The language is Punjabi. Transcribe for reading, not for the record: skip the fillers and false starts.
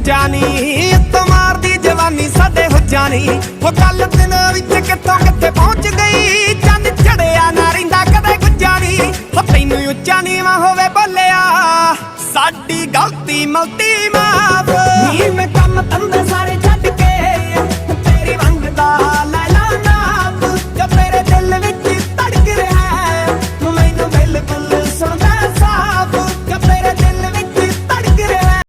ਦੂਜਾ ਨੀ ਉੱਤੋਂ ਮਾਰਦੀ ਜਵਾਨੀ ਸਾਡੇ ਹੁੱਜਾ ਨੀ ਉਹ ਗੱਲ ਦਿਨਾਂ ਵਿੱਚ ਕਿੱਥੋਂ ਕਿੱਥੇ ਪਹੁੰਚ ਗਈ ਚੰਨ ਚੜਿਆ ਨਾ ਰਹਿੰਦਾ ਕਦੇ ਗੁੱਜਾ ਨੀ ਹੋ ਤੈਨੂੰ ਉੱਚਾ ਨੀਵਾਂ ਹੋਵੇ ਬੋਲਿਆ ਸਾਡੀ ਗਲਤੀ ਮਲਤੀ ਮਾਫ ਨੀ ਮੈਂ ਕੰਮ ਧੰਦੇ ਸਾਰੇ